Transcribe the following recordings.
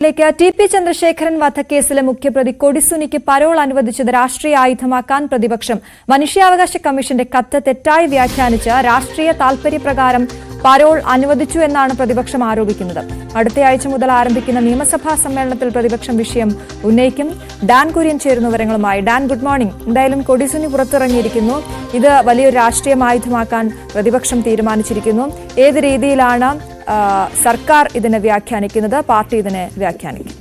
T P Chandrasekharan വധക്കേസിലെ മുഖ്യപ്രതി കൊടിസുനിക്ക് parole അനുവദിച്ചത് രാഷ്ട്രീയ ആയുധമാക്കാൻ പ്രതിപക്ഷം. മനുഷ്യാവകാശ കമ്മീഷന്റെ കത്ത് തെറ്റായി വ്യാഖ്യാനിച്ച് രാഷ്ട്രീയ താൽപര്യപ്രകാരം പരോൾ അനുവദിച്ചു എന്നാണ് പ്രതിപക്ഷം ആരോപിക്കുന്നത്. അടുത്തയാഴ്ച മുതൽ ആരംഭിക്കുന്ന നിയമസഭാ സമ്മേളനത്തിൽ പ്രതിപക്ഷം വിഷയം ഉന്നയിക്കും. ഡാൻ കുര്യൻ ചേരുന്ന വിവരങ്ങളുമായി. Dan, good morning. എന്തായാലും കൊടിസുനി പുറത്തിറങ്ങിയിരിക്കുന്നു. ഇത് വലിയൊരു രാഷ്ട്രീയ ആയുധമാക്കാൻ പ്രതിപക്ഷം തീരുമാനിച്ചിരിക്കുന്നു. ഏത് രീതിയിലാണ് സർക്കാർ ഇതിനെ വ്യാഖ്യാനിക്കുന്നത്, പാർട്ടി ഇതിനെ വ്യാഖ്യാനിക്കും?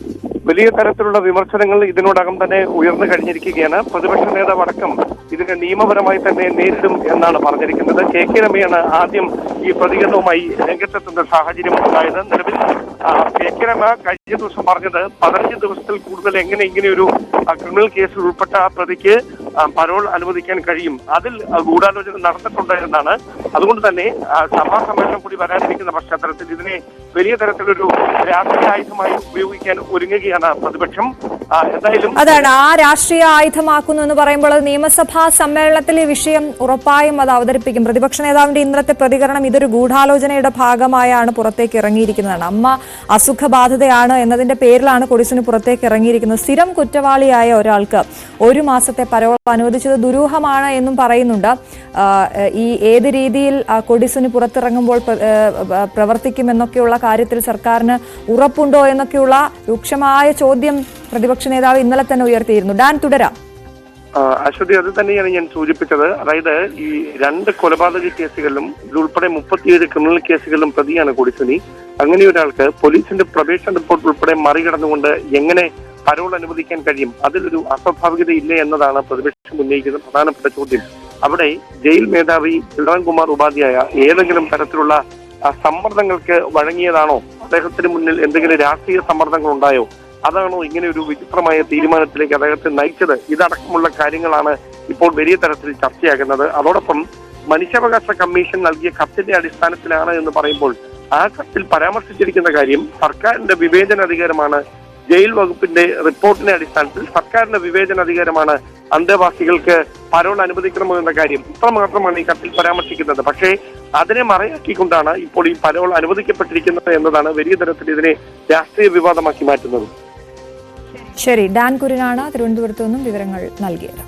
വലിയ തരത്തിലുള്ള വിമർശനങ്ങൾ ഇതിനോടകം തന്നെ ഉയർന്നു കഴിഞ്ഞിരിക്കുകയാണ്. പ്രതിപക്ഷ നേതാവ് അടക്കം ഇതിനെ നിയമപരമായി തന്നെ നേരിടും എന്നാണ് പറഞ്ഞിരിക്കുന്നത്. കെ രമയാണ് ആദ്യം ഈ പ്രതികരണവുമായി രംഗത്തെത്തുന്ന സാഹചര്യം ഉണ്ടായത്. നിലവിൽ കെ രമ കഴിഞ്ഞ ദിവസം പറഞ്ഞത് 15 ദിവസത്തിൽ കൂടുതൽ എങ്ങനെ ഇങ്ങനെയൊരു ക്രിമിനൽ കേസിൽ ഉൾപ്പെട്ട പ്രതിക്ക് പരോൾ അനുവദിക്കാൻ കഴിയും, അതിൽ ഗൂഢാലോചന നടന്നിട്ടുണ്ടായിരുന്നാണ്. അതുകൊണ്ട് തന്നെ സഭാ സമ്മേളനം കൂടി വരാനിരിക്കുന്ന പശ്ചാത്തലത്തിൽ ഇതിനെ വലിയ തരത്തിലൊരു രാഷ്ട്രീയ ആയുധമായി ഉപയോഗിക്കാൻ ഒരുങ്ങുകയാണ് പ്രതിപക്ഷം. എന്തായാലും അതാണ് ആ രാഷ്ട്രീയ ആയുധമാക്കുന്നു എന്ന് പറയുമ്പോൾ നിയമസഭാ സമ്മേളനത്തിലെ വിഷയം ഉറപ്പായും അത് അവതരിപ്പിക്കും. പ്രതിപക്ഷ നേതാവിന്റെ ഇന്നത്തെ പ്രതികരണം ഇതൊരു ഗൂഢാലോചനയുടെ ഭാഗമായാണ് പുറത്തേക്ക് ഇറങ്ങിയിരിക്കുന്നതാണ്. അമ്മ അസുഖബാധിതയാണ് എന്നതിന്റെ പേരിലാണ് കൊടിസുനി പുറത്തേക്ക് ഇറങ്ങിയിരിക്കുന്നത്. സ്ഥിരം കുറ്റവാളിയായ ഒരാൾക്ക് 1 മാസത്തെ പരോൾ അനുവദിച്ചത് ദുരൂഹമാണ് എന്നും പറയുന്നുണ്ട്. ഈ ഏത് രീതിയിൽ കൊടിസുനി പുറത്തിറങ്ങുമ്പോൾ പ്രവർത്തിക്കുമെന്നൊക്കെയുള്ള കാര്യത്തിൽ സർക്കാരിന് ഉറപ്പുണ്ടോ എന്നൊക്കെയുള്ള രൂക്ഷമായ ചോദ്യം പ്രതിപക്ഷ നേതാവ് ഇന്നലെ തന്നെ ഉയർത്തിയിരുന്നു. ഡാൻ, തുടരാം. അശ്വതി, അത് തന്നെയാണ് ഞാൻ സൂചിപ്പിച്ചത്. അതായത് ഈ 2 കൊലപാതക കേസുകളിലും ഇതുൾപ്പെടെ 37 ക്രിമിനൽ കേസുകളിലും പ്രതിയാണ് കൊടിസുനി. അങ്ങനെ ഒരാൾക്ക് പോലീസിന്റെ പ്രൊബേഷൻ റിപ്പോർട്ട് ഉൾപ്പെടെ മറികടന്നുകൊണ്ട് എങ്ങനെ പരോൾ അനുവദിക്കാൻ കഴിയും? അതിലൊരു അസ്വാഭാവികത ഇല്ലേ എന്നതാണ് പ്രതിപക്ഷം ഉന്നയിക്കുന്ന പ്രധാനപ്പെട്ട ചോദ്യം. അവിടെ ജയിൽ മേധാവി ബൽറാംകുമാർ ഉപാധ്യായ ഏതെങ്കിലും തരത്തിലുള്ള സമ്മർദ്ദങ്ങൾക്ക് വഴങ്ങിയതാണോ? അദ്ദേഹത്തിന് മുന്നിൽ എന്തെങ്കിലും രാഷ്ട്രീയ സമ്മർദ്ദങ്ങൾ ഉണ്ടായോ? അതാണോ ഇങ്ങനെ ഒരു വിചിത്രമായ തീരുമാനത്തിലേക്ക് അദ്ദേഹത്തെ നയിച്ചത്? ഇതടക്കമുള്ള കാര്യങ്ങളാണ് ഇപ്പോൾ വലിയ തരത്തിൽ ചർച്ചയാകുന്നത്. അതോടൊപ്പം മനുഷ്യാവകാശ കമ്മീഷൻ നൽകിയ കത്തിന്റെ അടിസ്ഥാനത്തിലാണ് എന്ന് പറയുമ്പോൾ ആ കത്തിൽ പരാമർശിച്ചിരിക്കുന്ന കാര്യം സർക്കാരിന്റെ വിവേചനാധികാരമാണ്. ജയിൽ വകുപ്പിന്റെ റിപ്പോർട്ടിന്റെ അടിസ്ഥാനത്തിൽ സർക്കാരിന്റെ വിവേചനാധികാരമാണ് അന്തേവാസികൾക്ക് പരോൾ അനുവദിക്കണമോ എന്ന കാര്യം ഇത്രമാത്രമാണ് ഈ കത്തിൽ പരാമർശിക്കുന്നത്. പക്ഷേ അതിനെ മറയാക്കിക്കൊണ്ടാണ് ഇപ്പോൾ ഈ പരോൾ അനുവദിക്കപ്പെട്ടിരിക്കുന്നത് എന്നതാണ് വലിയ തരത്തിൽ ഇതിനെ രാഷ്ട്രീയ വിവാദമാക്കി മാറ്റുന്നത്. ശരി, ഡാൻ കുര്യനാണ് തിരുവനന്തപുരത്തു നിന്നും വിവരങ്ങൾ നൽകിയത്.